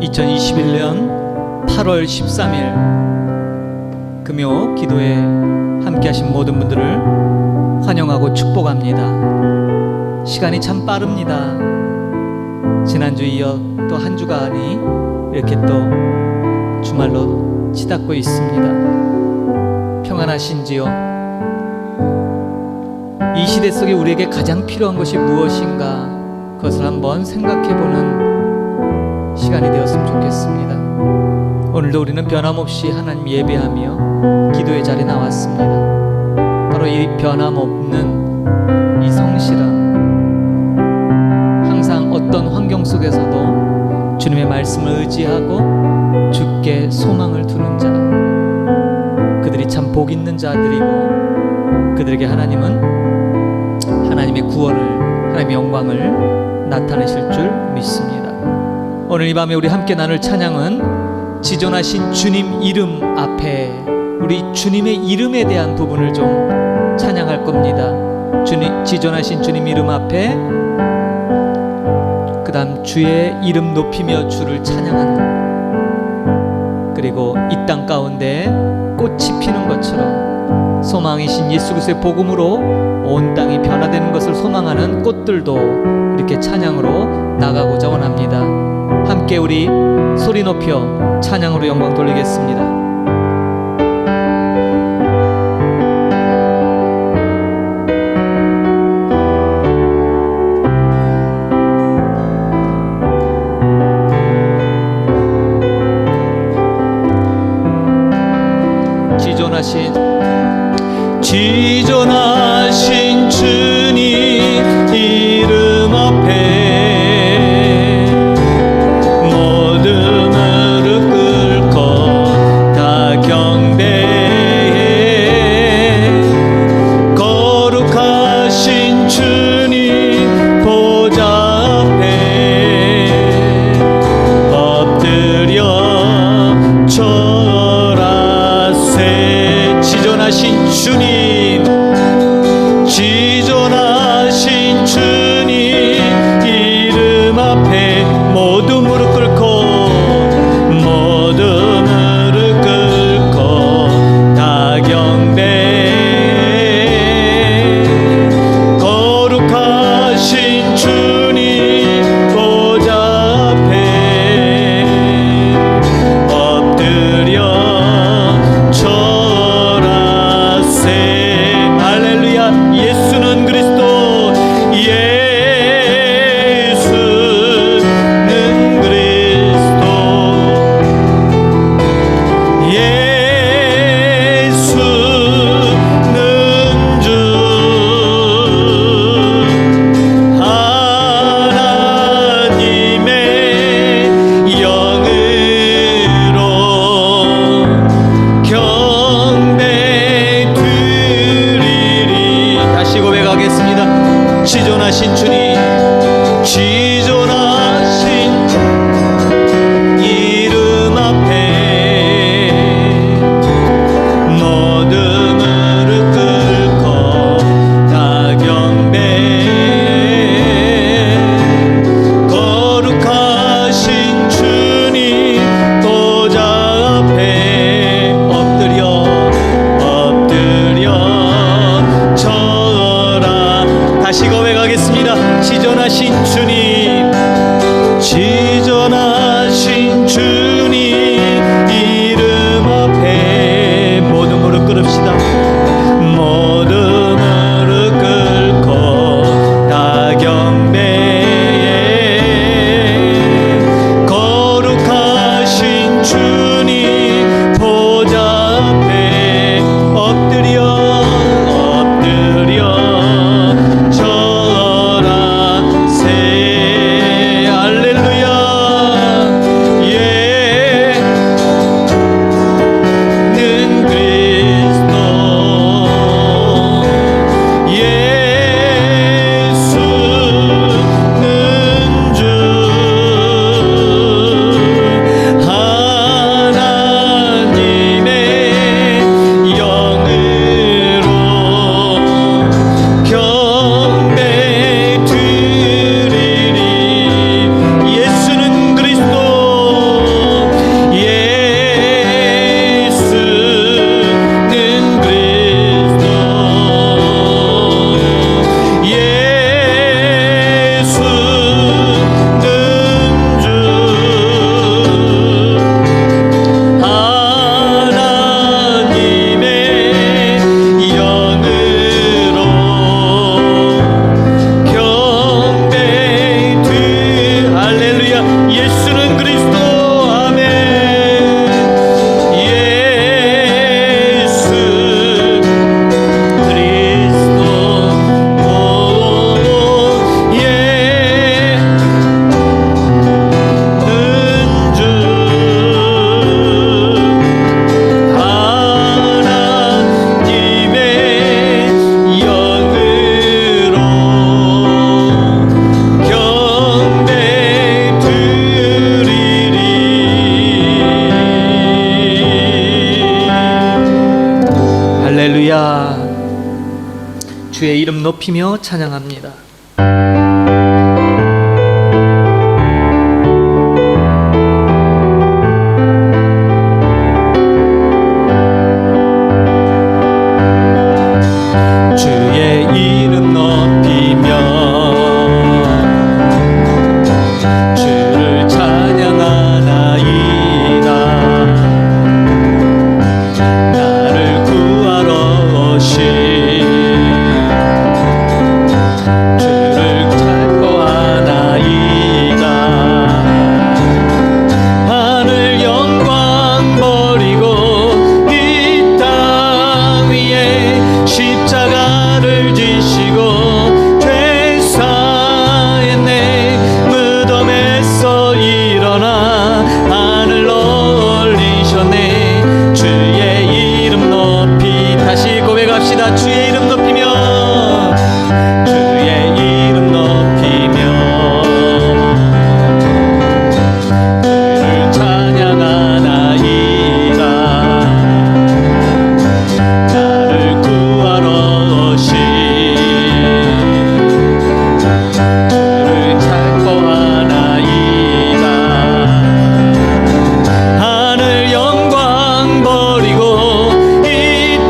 2021년 8월 13일 금요 기도에 함께 하신 모든 분들을 환영하고 축복합니다. 시간이 참 빠릅니다. 지난주 이어 또 한 주간이 이렇게 또 주말로 치닫고 있습니다. 평안하신지요? 이 시대 속에 우리에게 가장 필요한 것이 무엇인가, 그것을 한번 생각해보는 시간이 되었으면 좋겠습니다. 오늘도 우리는 변함없이 하나님 예배하며 기도의 자리에 나왔습니다. 바로 이 변함없는 이 성실함, 항상 어떤 환경 속에서도 주님의 말씀을 의지하고 주께 소망을 두는 자, 그들이 참 복 있는 자들이고, 그들에게 하나님은 하나님의 구원을, 하나님의 영광을 나타내실 줄 믿습니다. 오늘 이 밤에 우리 함께 나눌 찬양은 지존하신 주님 이름 앞에, 우리 주님의 이름에 대한 부분을 좀 찬양할 겁니다. 지존하신 주님 이름 앞에, 그 다음 주의 이름 높이며 주를 찬양하는, 그리고 이 땅 가운데 꽃이 피는 것처럼 소망이신 예수 그리스도의 복음으로 온 땅이 변화되는 것을 소망하는 꽃들도 이렇게 찬양으로 나가고자 원합니다. 함께 우리 소리 높여 찬양으로 영광 돌리겠습니다. 지존하신 주님 이름 앞에 모든 무릎 꿇고 다 높이며 찬양합니다. 주의 이름 높이며 주를 찬양하나이다. 나를 구하러 오신 주를 찾고하나이다. 하늘 영광 버리고 이 땅 위에 십자가를 지시고 죄 사했네. 무덤에서 일어나 하늘로 올리셨네. 주의 이름 높이 다시 고백합시다. 주의 이름 높이며 주의 이름 높이며 주를 찬양하나이다. 나를 구하러 오신 주를 찾고하나이다. 하늘 영광 버리고 이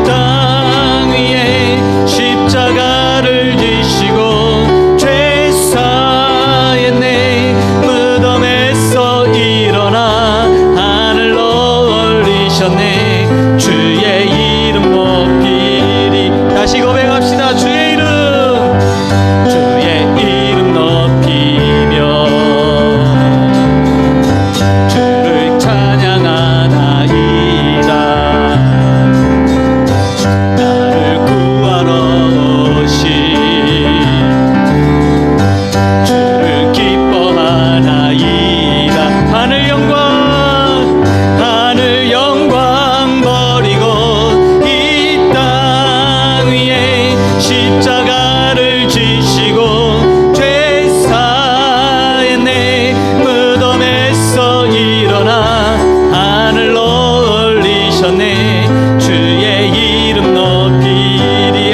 땅 위에 십자가를 지시고 죄 사했네. 무덤에서 일어나 하늘로 올리셨네. 주의 이름 높이리 다시 고백합시다. 주의 이름 높이며 주를 찬양하나이다. 나를 구하러 오신 주를 기뻐하나이다. 하늘 영광 버리고 이 땅 위에 십자가를 지시고 죄 사했네. 무덤에서 일어나 하늘로 올리셨네. 주의 이름 높이리.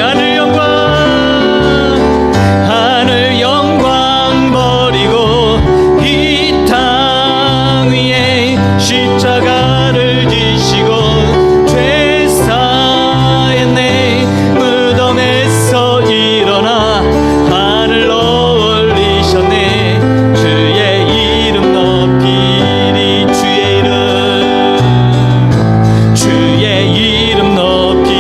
하늘 영광 버리고 이 땅 위에 십자가를 지시고 죄 사했네. 무덤에서 일어나 하늘로 올리셨네. 주의 이름 높이리. 주의 이름 높이리.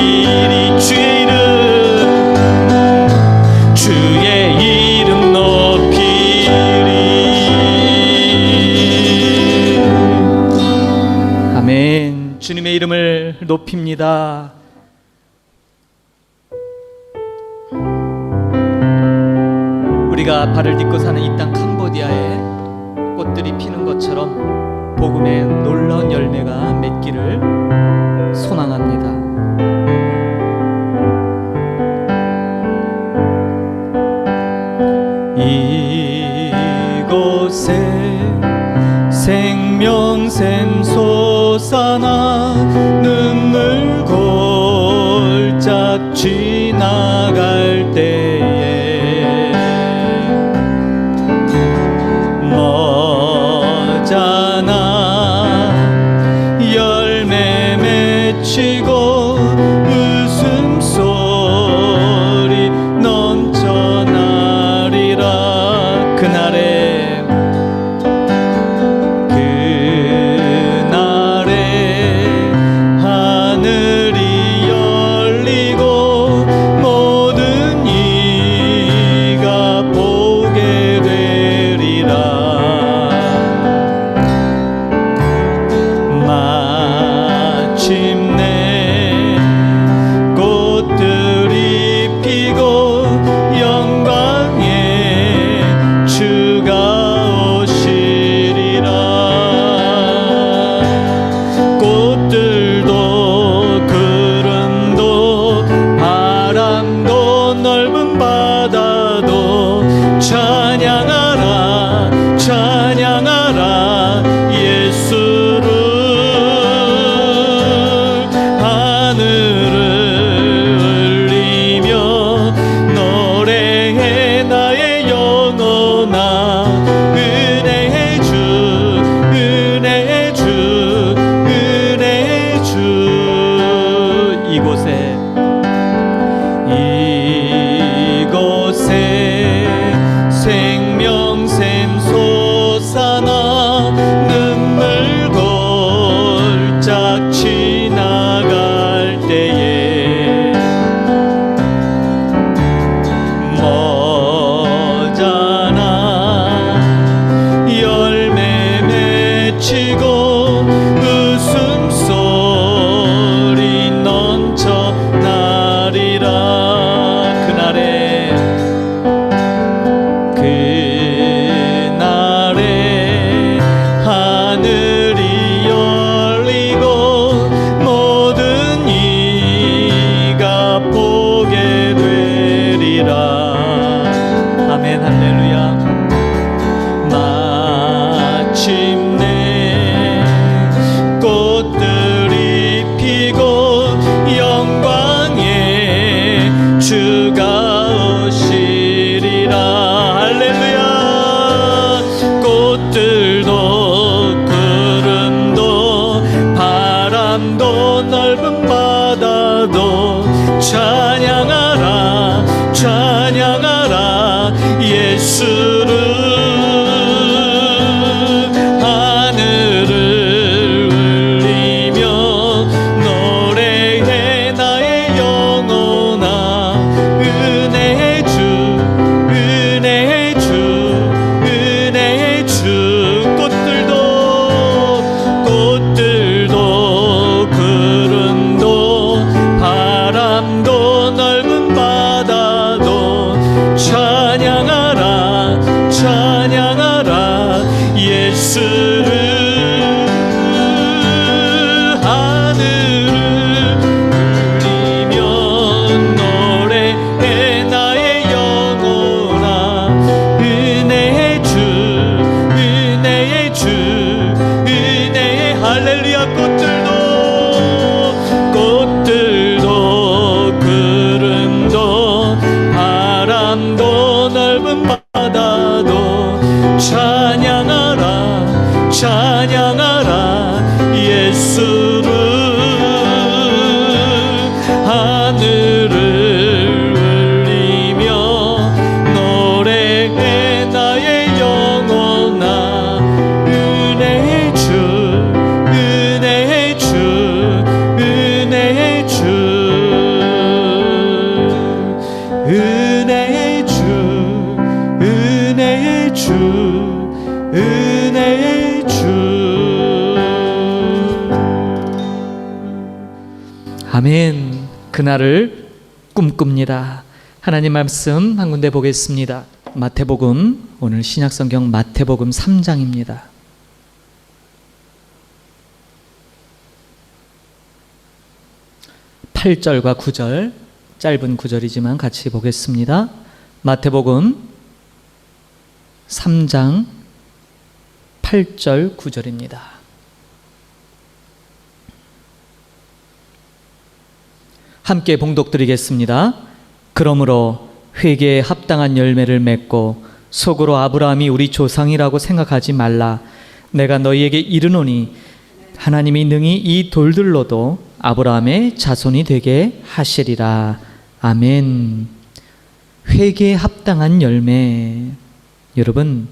주의 이름 높이리. 아멘. 주님의 이름을 높입니다. 우리가 발을 딛고 사는 이 땅 캄보디아에 꽃들이 피는 것처럼 복음의 놀라운 열매가 맺기를 소망합니다. 이곳에 생명샘 솟아나 눈물 골짝 지나갈 때에 머잖아 열매 맺히고 웃음소리 넘쳐나리라. 그날에 하늘이 열리고 모든 이가 보게 되리라. 예수를 하늘을 울리며 노래해 나의 영혼아. 은혜의 주 은혜의 주 은혜의 할렐루야. 꽃들도 구름도 바람도 넓은 바다도 찬양하라 찬양하라 예수를. 하늘을 울리며 노래해 나의 영혼아. 은혜의 주 은혜의 주 은혜의 주 은혜의 주 은혜의 주 은혜의 주. 아멘. 그날을 꿈꿉니다. 하나님 말씀 한 군데 보겠습니다. 마태복음, 오늘 신약성경 마태복음 3장입니다. 8절과 9절, 짧은 구절이지만 같이 보겠습니다. 마태복음 3장 8절 9절입니다. 함께 봉독드리겠습니다. 그러므로 회개에 합당한 열매를 맺고 속으로 아브라함이 우리 조상이라고 생각하지 말라. 내가 너희에게 이르노니 하나님이 능히 이 돌들로도 아브라함의 자손이 되게 하시리라. 아멘. 회개에 합당한 열매. 여러분,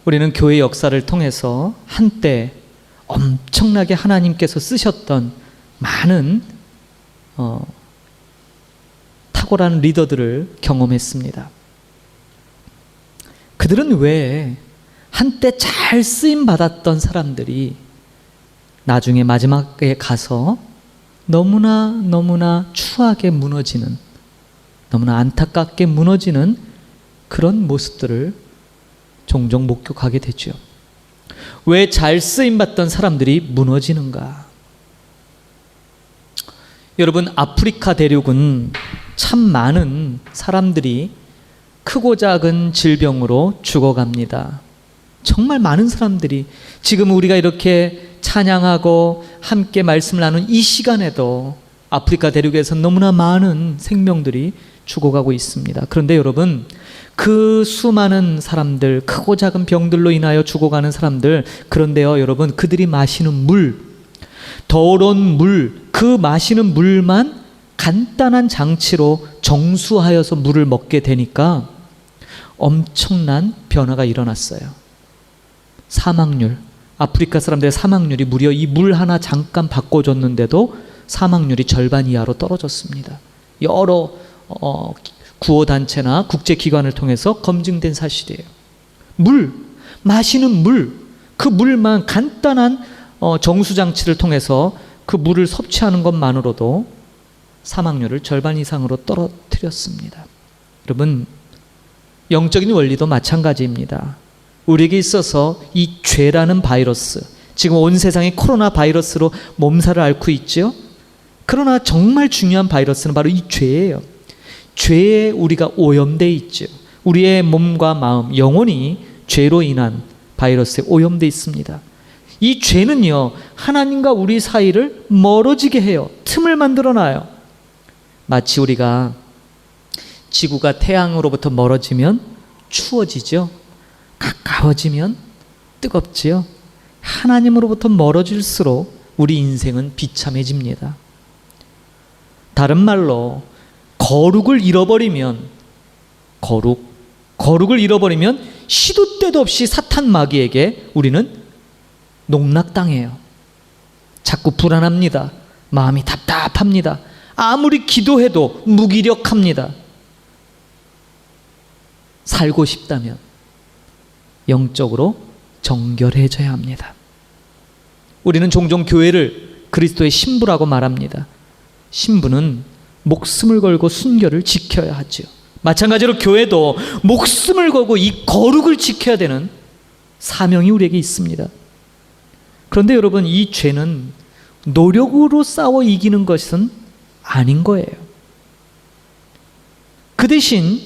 우리는 교회 역사를 통해서 한때 엄청나게 하나님께서 쓰셨던 많은 탁월한 리더들을 경험했습니다. 그들은 왜 한때 잘 쓰임 받았던 사람들이 나중에 마지막에 가서 너무나 추하게 무너지는, 너무나 안타깝게 무너지는 그런 모습들을 종종 목격하게 되죠. 왜 잘 쓰임 받던 사람들이 무너지는가? 여러분, 아프리카 대륙은 참 많은 사람들이 크고 작은 질병으로 죽어갑니다. 정말 많은 사람들이 지금 우리가 이렇게 찬양하고 함께 말씀을 나눈 이 시간에도 아프리카 대륙에서 너무나 많은 생명들이 죽어가고 있습니다. 그런데 여러분, 그 수많은 사람들, 크고 작은 병들로 인하여 죽어가는 사람들, 그런데요 여러분, 그들이 마시는 물, 더러운 물, 그 마시는 물만 간단한 장치로 정수하여서 물을 먹게 되니까 엄청난 변화가 일어났어요. 사망률, 아프리카 사람들의 사망률이 무려 이 물 하나 잠깐 바꿔줬는데도 사망률이 절반 이하로 떨어졌습니다. 여러 구호단체나 국제기관을 통해서 검증된 사실이에요. 물, 마시는 물, 그 물만 간단한 정수장치를 통해서 그 물을 섭취하는 것만으로도 사망률을 절반 이상으로 떨어뜨렸습니다. 여러분, 영적인 원리도 마찬가지입니다. 우리에게 있어서 이 죄라는 바이러스, 지금 온 세상이 코로나 바이러스로 몸살을 앓고 있죠. 그러나 정말 중요한 바이러스는 바로 이 죄예요. 죄에 우리가 오염되어 있죠. 우리의 몸과 마음, 영혼이 죄로 인한 바이러스에 오염되어 있습니다. 이 죄는요, 하나님과 우리 사이를 멀어지게 해요. 틈을 만들어놔요. 마치 우리가 지구가 태양으로부터 멀어지면 추워지죠. 가까워지면 뜨겁지요. 하나님으로부터 멀어질수록 우리 인생은 비참해집니다. 다른 말로 거룩을 잃어버리면, 거룩을 잃어버리면 시도 때도 없이 사탄 마귀에게 우리는 농락당해요. 자꾸 불안합니다. 마음이 답답합니다. 아무리 기도해도 무기력합니다. 살고 싶다면 영적으로 정결해져야 합니다. 우리는 종종 교회를 그리스도의 신부라고 말합니다. 신부는 목숨을 걸고 순결을 지켜야 하죠. 마찬가지로 교회도 목숨을 걸고 이 거룩을 지켜야 되는 사명이 우리에게 있습니다. 그런데 여러분, 이 죄는 노력으로 싸워 이기는 것은 아닌 거예요. 그 대신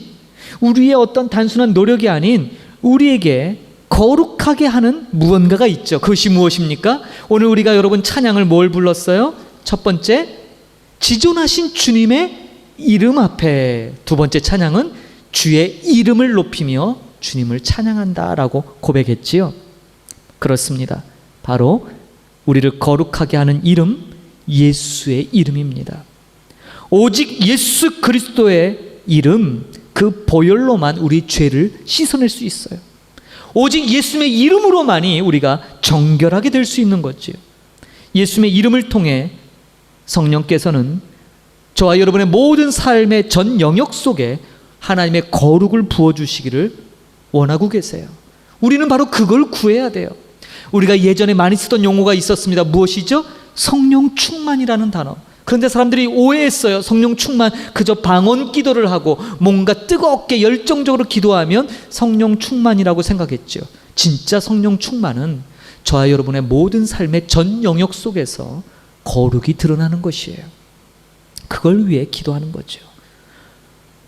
우리의 어떤 단순한 노력이 아닌 우리에게 거룩하게 하는 무언가가 있죠. 그것이 무엇입니까? 오늘 우리가 여러분 찬양을 뭘 불렀어요? 첫 번째, 지존하신 주님의 이름 앞에. 두 번째 찬양은 주의 이름을 높이며 주님을 찬양한다라고 고백했지요. 그렇습니다. 바로 우리를 거룩하게 하는 이름, 예수의 이름입니다. 오직 예수 그리스도의 이름, 그 보혈로만 우리 죄를 씻어낼 수 있어요. 오직 예수님의 이름으로만이 우리가 정결하게 될 수 있는 거지요. 예수님의 이름을 통해 성령께서는 저와 여러분의 모든 삶의 전 영역 속에 하나님의 거룩을 부어주시기를 원하고 계세요. 우리는 바로 그걸 구해야 돼요. 우리가 예전에 많이 쓰던 용어가 있었습니다. 무엇이죠? 성령 충만이라는 단어. 그런데 사람들이 오해했어요. 성령 충만, 그저 방언 기도를 하고 뭔가 뜨겁게 열정적으로 기도하면 성령 충만이라고 생각했죠. 진짜 성령 충만은 저와 여러분의 모든 삶의 전 영역 속에서 거룩이 드러나는 것이에요. 그걸 위해 기도하는 거죠.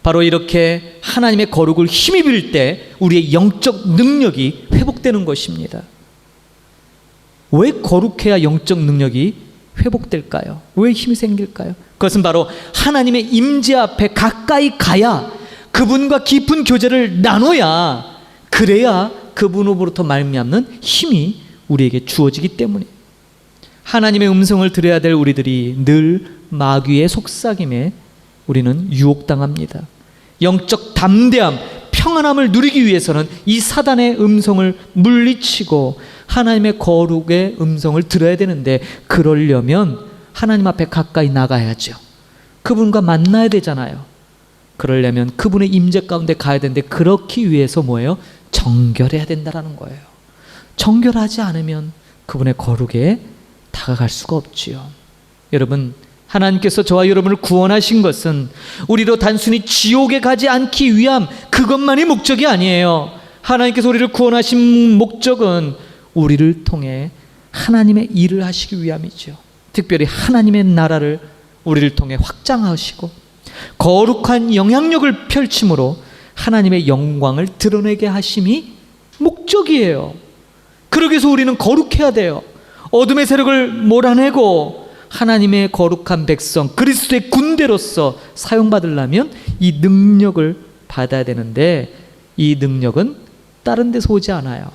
바로 이렇게 하나님의 거룩을 힘입을 때 우리의 영적 능력이 회복되는 것입니다. 왜 거룩해야 영적 능력이 회복될까요? 왜 힘이 생길까요? 그것은 바로 하나님의 임재 앞에 가까이 가야, 그분과 깊은 교제를 나눠야, 그래야 그분으로부터 말미암는 힘이 우리에게 주어지기 때문에, 하나님의 음성을 들어야 될 우리들이 늘 마귀의 속삭임에 우리는 유혹당합니다. 영적 담대함, 평안함을 누리기 위해서는 이 사단의 음성을 물리치고 하나님의 거룩의 음성을 들어야 되는데, 그러려면 하나님 앞에 가까이 나가야죠. 그분과 만나야 되잖아요. 그러려면 그분의 임재 가운데 가야 되는데, 그렇기 위해서 뭐예요? 정결해야 된다는 거예요. 정결하지 않으면 그분의 거룩에 다가갈 수가 없지요. 여러분, 하나님께서 저와 여러분을 구원하신 것은 우리로 단순히 지옥에 가지 않기 위함, 그것만이 목적이 아니에요. 하나님께서 우리를 구원하신 목적은 우리를 통해 하나님의 일을 하시기 위함이죠. 특별히 하나님의 나라를 우리를 통해 확장하시고 거룩한 영향력을 펼침으로 하나님의 영광을 드러내게 하심이 목적이에요. 그러기 위해서 우리는 거룩해야 돼요. 어둠의 세력을 몰아내고 하나님의 거룩한 백성, 그리스도의 군대로서 사용받으려면 이 능력을 받아야 되는데, 이 능력은 다른 데서 오지 않아요.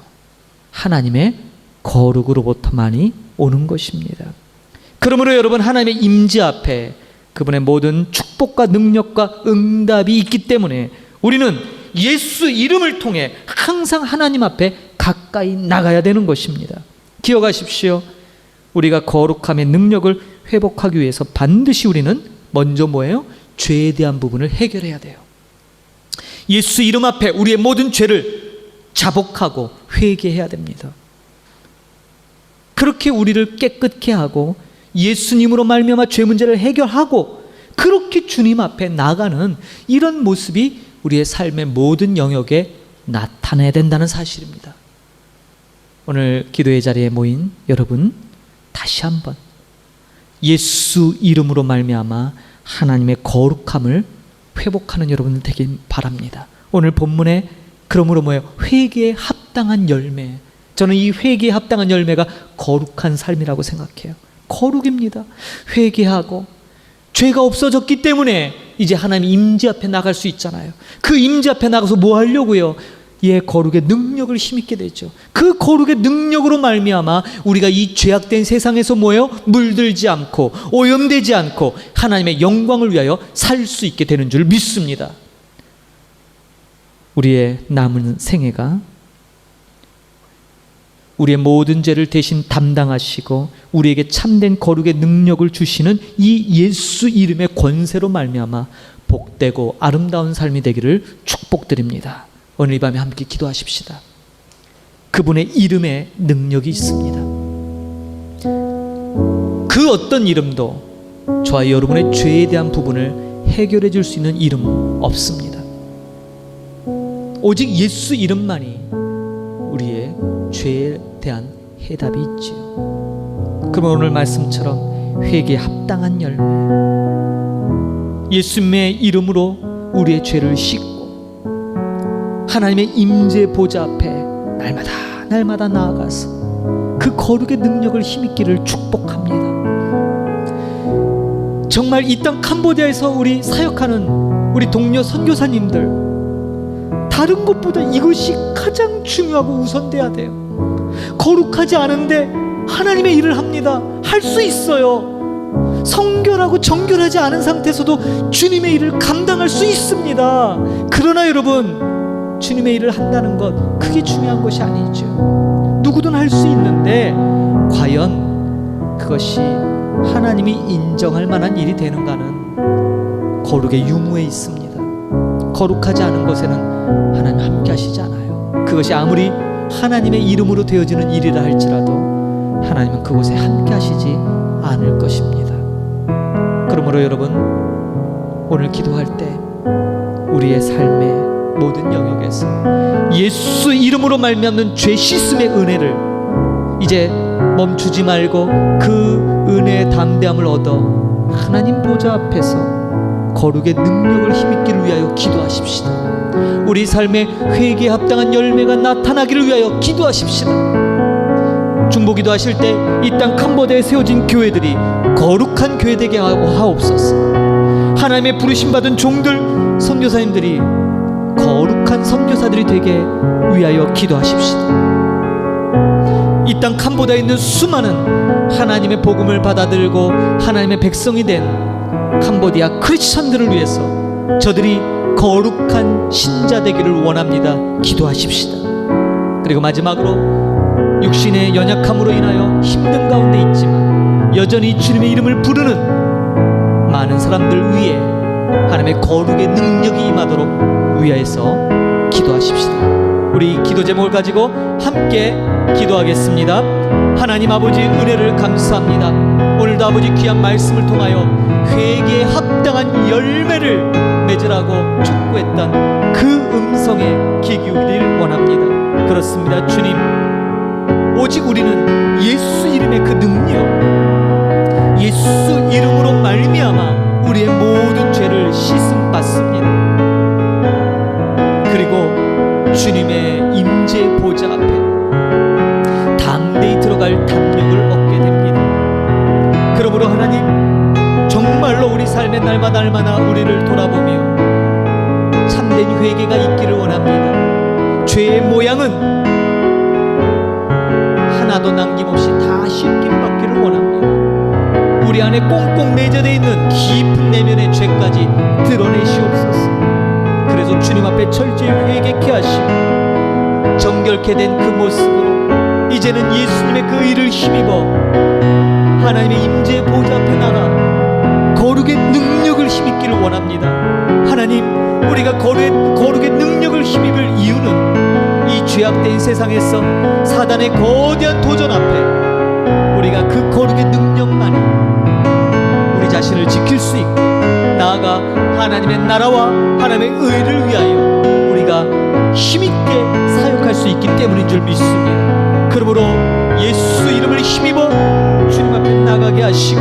하나님의 거룩으로부터만이 오는 것입니다. 그러므로 여러분, 하나님의 임재 앞에 그분의 모든 축복과 능력과 응답이 있기 때문에 우리는 예수 이름을 통해 항상 하나님 앞에 가까이 나가야 되는 것입니다. 기억하십시오. 우리가 거룩함의 능력을 회복하기 위해서 반드시 우리는 먼저 뭐예요? 죄에 대한 부분을 해결해야 돼요. 예수 이름 앞에 우리의 모든 죄를 자복하고 회개해야 됩니다. 그렇게 우리를 깨끗게 하고 예수님으로 말미암아 죄 문제를 해결하고 그렇게 주님 앞에 나가는 이런 모습이 우리의 삶의 모든 영역에 나타나야 된다는 사실입니다. 오늘 기도의 자리에 모인 여러분, 다시 한번 예수 이름으로 말미암아 하나님의 거룩함을 회복하는 여러분들 되길 바랍니다. 오늘 본문에 그러므로 뭐예요? 회개에 합당한 열매. 저는 이 회개에 합당한 열매가 거룩한 삶이라고 생각해요. 거룩입니다. 회개하고 죄가 없어졌기 때문에 이제 하나님 임재 앞에 나갈 수 있잖아요. 그 임재 앞에 나가서 뭐 하려고요? 예, 거룩의 능력을 힘입게 되죠. 그 거룩의 능력으로 말미암아 우리가 이 죄악된 세상에서 뭐예요? 물들지 않고 오염되지 않고 하나님의 영광을 위하여 살 수 있게 되는 줄 믿습니다. 우리의 남은 생애가 우리의 모든 죄를 대신 담당하시고 우리에게 참된 거룩의 능력을 주시는 이 예수 이름의 권세로 말미암아 복되고 아름다운 삶이 되기를 축복드립니다. 오늘 이 밤에 함께 기도하십시다. 그분의 이름에 능력이 있습니다. 그 어떤 이름도 저와 여러분의 죄에 대한 부분을 해결해 줄 수 있는 이름 없습니다. 오직 예수 이름만이 우리의 죄에 대한 해답이 있지요. 그러면 오늘 말씀처럼 회개에 합당한 열매, 예수님의 이름으로 우리의 죄를 씻고 하나님의 임재 보좌 앞에 날마다 나아가서 그 거룩의 능력을 힘입기를 축복합니다. 정말 이 땅 캄보디아에서 우리 사역하는 우리 동료 선교사님들, 다른 것보다 이것이 가장 중요하고 우선돼야 돼요. 거룩하지 않은데 하나님의 일을 합니다. 할 수 있어요. 성결하고 정결하지 않은 상태에서도 주님의 일을 감당할 수 있습니다. 그러나 여러분, 주님의 일을 한다는 것, 그게 중요한 것이 아니죠. 누구든 할 수 있는데 과연 그것이 하나님이 인정할 만한 일이 되는가는 거룩의 유무에 있습니다. 거룩하지 않은 곳에는 하나님 함께 하시지 않아요. 그것이 아무리 하나님의 이름으로 되어지는 일이라 할지라도 하나님은 그곳에 함께 하시지 않을 것입니다. 그러므로 여러분, 오늘 기도할 때 우리의 삶의 모든 영역에서 예수 이름으로 말미암는 죄 씻음의 은혜를 이제 멈추지 말고 그 은혜의 담대함을 얻어 하나님 보좌 앞에서 거룩의 능력을 힘입기를 위하여 기도하십시다. 우리 삶에 회개에 합당한 열매가 나타나기를 위하여 기도하십시다. 중보기도 하실 때 이 땅 캄보디아에 세워진 교회들이 거룩한 교회 되게 하옵소서. 하나님의 부르심받은 종들, 선교사님들이 거룩한 선교사들이 되게 위하여 기도하십시다. 이 땅 캄보디아에 있는 수많은 하나님의 복음을 받아들고 하나님의 백성이 된 캄보디아 크리스천들을 위해서 저들이 거룩한 신자 되기를 원합니다. 기도하십시다. 그리고 마지막으로 육신의 연약함으로 인하여 힘든 가운데 있지만 여전히 주님의 이름을 부르는 많은 사람들 위에 하나님의 거룩의 능력이 임하도록 위하여서 기도하십시다. 우리 기도 제목을 가지고 함께 기도하겠습니다. 하나님 아버지, 은혜를 감사합니다. 오늘도 아버지 귀한 말씀을 통하여 회개에 합당한 열매를 맺으라고 촉구했던 그 음성에 귀 기울이기를 원합니다. 그렇습니다. 주님, 오직 우리는 예수 이름의 그 능력, 예수 이름으로 말미암아 우리의 모든 죄를 씻음 받습니다. 그리고 주님의 임재 보좌 앞에 담대히 들어갈 담력을 얻게 됩니다. 그러므로 하나님, 정말로 우리 삶의 날마다 우리를 돌아보며 참된 회개가 있기를 원합니다. 죄의 모양은 하나도 남김없이 다 씻김 받기를 원합니다. 우리 안에 꽁꽁 내재되어 있는 깊은 내면의 죄까지 드러내시옵소서. 그래서 주님 앞에 철저히 회개케 하시고 정결케 된 그 모습으로 이제는 예수님의 그 의를 힘입어 하나님의 임재 보좌 앞에 나가 거룩의 능력을 힘입기를 원합니다. 하나님, 우리가 거룩의 능력을 힘입을 이유는 이 죄악된 세상에서 사단의 거대한 도전 앞에 우리가 그 거룩의 능력만이 우리 자신을 지킬 수 있고 나아가 하나님의 나라와 하나님의 의를 위하여 우리가 힘있게 사역할 수 있기 때문인 줄 믿습니다. 그러므로 예수 이름을 힘입어 주님 앞에 나가게 하시고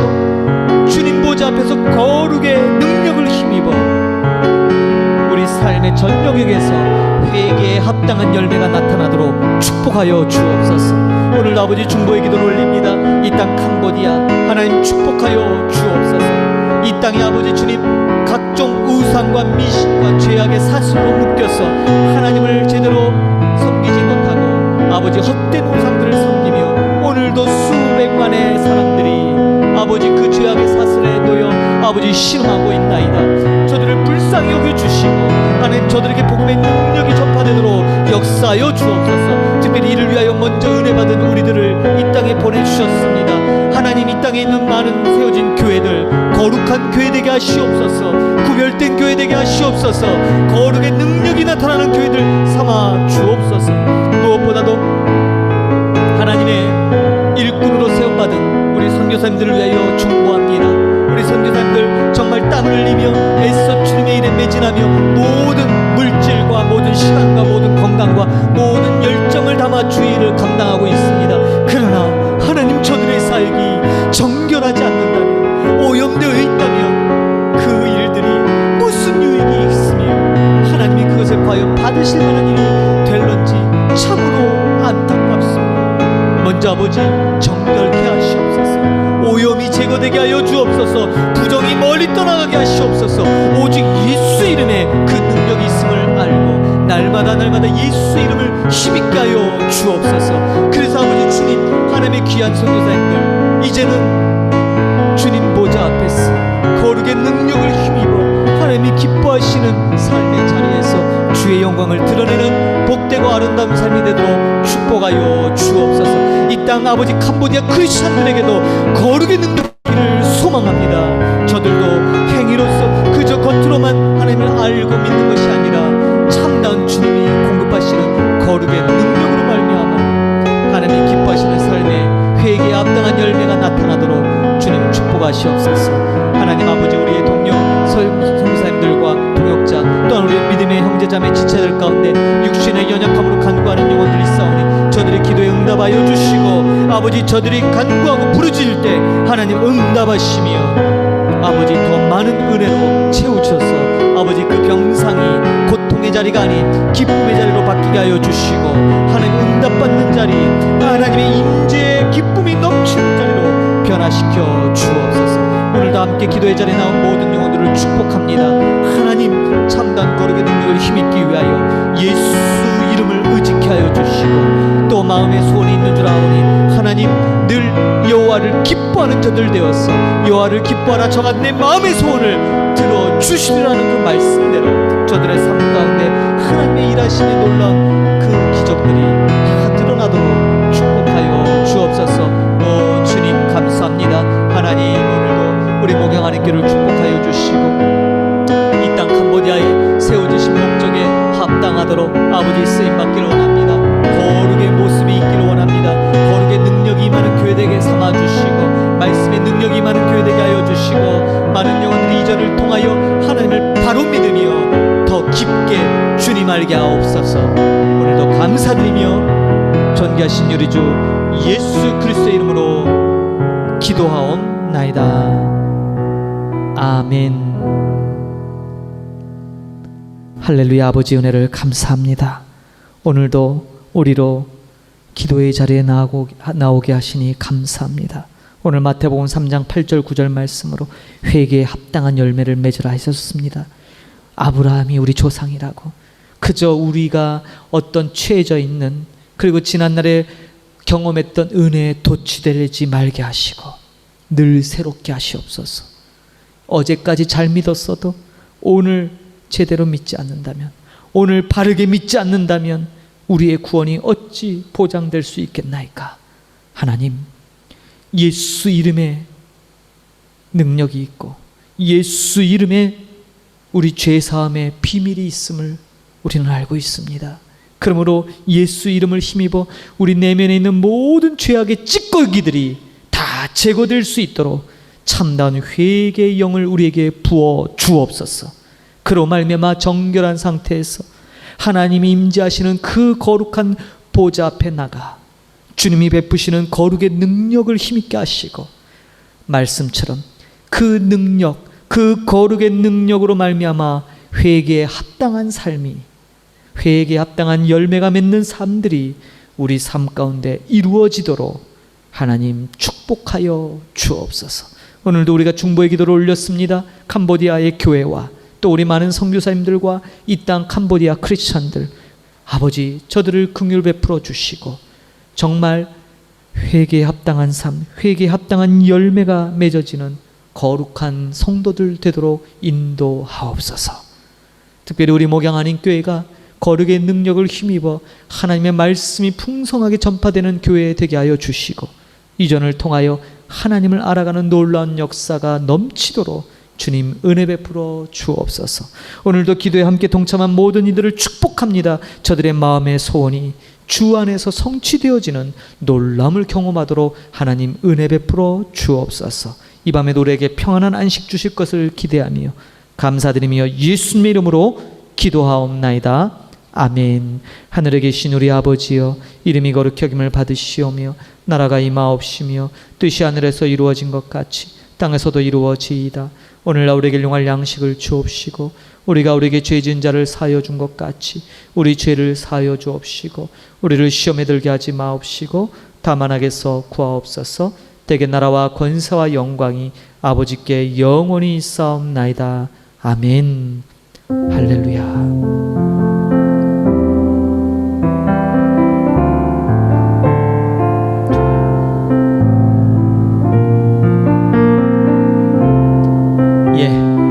주님 보좌 앞에서 거룩의 능력을 힘입어 우리 삶의 전 영역에서 회개에 합당한 열매가 나타나도록 축복하여 주옵소서. 오늘 아버지 중보의 기도를 올립니다. 이 땅 캄보디아 하나님 축복하여 주옵소서. 이 땅에 아버지 주님, 각종 우상과 미신과 죄악의 사슬로 묶여서 하나님을 제대로 섬기지 못하고 아버지 헛된 우상들을 섬기며 오늘도 수백만의 사람들이 아버지 그 죄악의 사슬에 놓여 아버지 신음하고 있나이다. 저들을 불쌍히 여겨주시고 하나님, 저들에게 복음의 능력이 전파되도록 역사하여 주옵소서. 특별히 이를 위하여 먼저 은혜 받은 우리들을 이 땅에 보내주셨습니다. 하나님, 이 땅에 있는 많은 세워진 교회들 거룩한 교회 되게 하시옵소서. 구별된 교회 되게 하시옵소서. 거룩의 능력이 나타나는 교회들 삼아 주옵소서. 무엇보다도 하나님의 일꾼으로 세움받은 우리 선교사님들을 위하여 중보합니다. 우리 선교사님들 정말 땀을 흘리며 애써 주님의 일에 매진하며 모든 물질과 모든 시간과 모든 건강과 모든 열정을 담아 주의 일을 감당하고 있습니다. 그러나 하나님, 저들의 살기 정결하지 않는다면, 오염되어 있다면 그 일들이 무슨 유익이 있으며 하나님이 그것을 과연 받으실 만한 일이 될런지 참으로 안타깝습니다. 먼저 아버지, 정결케 하시옵소서. 오염이 제거되게 하여 주옵소서. 부정이 멀리 떠나가게 하시옵소서. 오직 예수 이름에 그 능력이 있음을 알고 날마다 예수 이름을 힘있게 하여 주옵소서. 그래서 아버지 주님, 하나님의 귀한 선교사님들 이제는 주님 보좌 앞에서 거룩의 능력을 힘입어 하나님이 기뻐하시는 삶의 자리에서 주의 영광을 드러내는 복되고 아름다운 삶이 되도록 축복하여 주옵소서. 이 땅 아버지 캄보디아 크리스찬들에게도 거룩의 능력을 소망합니다. 저들도 행위로서 그저 겉으로만 하나님을 알고 믿는 것이 아니라 참다운 주님이 공급하시는 거룩의 능력으로 말미암아 하나님이 기뻐하시는 삶에 회개에 합당한 열매가 나타나도록 주님 축복하시옵소서. 하나님 아버지, 우리의 동료 선교사님들과 동역자 또한 우리 믿음의 형제자매 지체들 가운데 육신의 연약함으로 간구하는 영혼들이 있사오니 저들의 기도에 응답하여 주시고, 아버지 저들이 간구하고 부르짖을 때 하나님 응답하시며 아버지 더 많은 은혜로 채우셔서 아버지 그 병상이 고통의 자리가 아닌 기쁨의 자리로 바뀌게 하여 주시고, 하나님 응답받는 자리, 하나님의 임재의 기쁨이 넘치는 자리로 변화시켜 주옵소서. 오늘도 함께 기도의 자리에 나온 모든 영혼들을 축복합니다. 하나님, 참다운 거룩의 능력을 힘입기 위하여 예수 이름을 의지케 하여 주시고, 또 마음의 소원이 있는 줄 아오니 하나님, 늘 여호와를 기뻐하는 저들 되어서 여호와를 기뻐하라, 저가 내 마음의 소원을 들어주시리라는 그 말씀대로 저들의 삶 가운데 하나님의 일하심이 놀라운 그 기적들이 다 드러나도록 축복하여 주옵소서. 오 주님, 감사합니다. 하나님, 오늘도 우리 목양하는 길을 축복하여 주시고 이 땅 캄보디아에 세워주신 목적에 합당하도록 아버지 쓰임받기를 원합니다. 거룩의 모습이 있기를 원합니다. 거룩의 능력이 임하는 교회되게 삼아주시고 말씀의 능력이 임하는 교회되게 하여 주시고, 많은 영혼들이 이전을 통하여 하나님을 바로 믿으며 더 깊게 주님 알게 하옵소서. 오늘도 감사드리며 존귀하신 우리 주 예수 그리스도의 이름으로 기도하옵나이다. 아멘. 할렐루야. 아버지 은혜를 감사합니다. 오늘도 우리로 기도의 자리에 나오게 하시니 감사합니다. 오늘 마태복음 3장 8절 9절 말씀으로 회개에 합당한 열매를 맺으라 하셨습니다. 아브라함이 우리 조상이라고, 그저 우리가 어떤 취해져 있는, 그리고 지난날에 경험했던 은혜에 도취되지 말게 하시고 늘 새롭게 하시옵소서. 어제까지 잘 믿었어도 오늘 제대로 믿지 않는다면, 오늘 바르게 믿지 않는다면 우리의 구원이 어찌 보장될 수 있겠나이까. 하나님, 예수 이름에 능력이 있고 예수 이름에 우리 죄사함의 비밀이 있음을 우리는 알고 있습니다. 그러므로 예수 이름을 힘입어 우리 내면에 있는 모든 죄악의 찌꺼기들이 다 제거될 수 있도록 참다운 회개의 영을 우리에게 부어 주옵소서. 그로 말미암아 정결한 상태에서 하나님이 임재하시는 그 거룩한 보좌 앞에 나가 주님이 베푸시는 거룩의 능력을 힘있게 하시고, 말씀처럼 그 능력, 그 거룩의 능력으로 말미암아 회개에 합당한 삶이, 회개에 합당한 열매가 맺는 삶들이 우리 삶 가운데 이루어지도록 하나님 축복하여 주옵소서. 오늘도 우리가 중보의 기도를 올렸습니다. 캄보디아의 교회와 또 우리 많은 선교사님들과 이 땅 캄보디아 크리스찬들, 아버지 저들을 긍휼 베풀어 주시고 정말 회개에 합당한 삶, 회개에 합당한 열매가 맺어지는 거룩한 성도들 되도록 인도하옵소서. 특별히 우리 목양하는 교회가 거룩의 능력을 힘입어 하나님의 말씀이 풍성하게 전파되는 교회 되게 하여 주시고, 이전을 통하여 하나님을 알아가는 놀라운 역사가 넘치도록 주님 은혜 베풀어 주옵소서. 오늘도 기도에 함께 동참한 모든 이들을 축복합니다. 저들의 마음의 소원이 주 안에서 성취되어지는 놀라움을 경험하도록 하나님 은혜 베풀어 주옵소서. 이 밤에도 우리에게 평안한 안식 주실 것을 기대하며 감사드리며 예수님의 이름으로 기도하옵나이다. 아멘. 하늘에 계신 우리 아버지여, 이름이 거룩히 여김을 받으시오며 나라가 임하옵시며 뜻이 하늘에서 이루어진 것 같이 땅에서도 이루어지이다. 오늘날 우리에게 일용할 양식을 주옵시고 우리가 우리에게 죄 지은 자를 사하여 준 것 같이 우리 죄를 사하여 주옵시고 우리를 시험에 들게 하지 마옵시고 다만 악에서 구하옵소서. 대개 나라와 권세와 영광이 아버지께 영원히 있사옵나이다. 아멘. 할렐루야.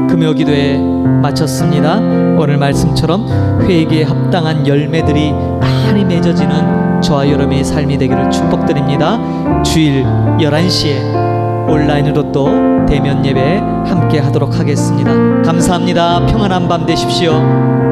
금요기도에 마쳤습니다. 오늘 말씀처럼 회개에 합당한 열매들이 많이 맺어지는 저와 여러분의 삶이 되기를 축복드립니다. 주일 11시에 온라인으로 또 대면 예배 함께 하도록 하겠습니다. 감사합니다. 평안한 밤 되십시오.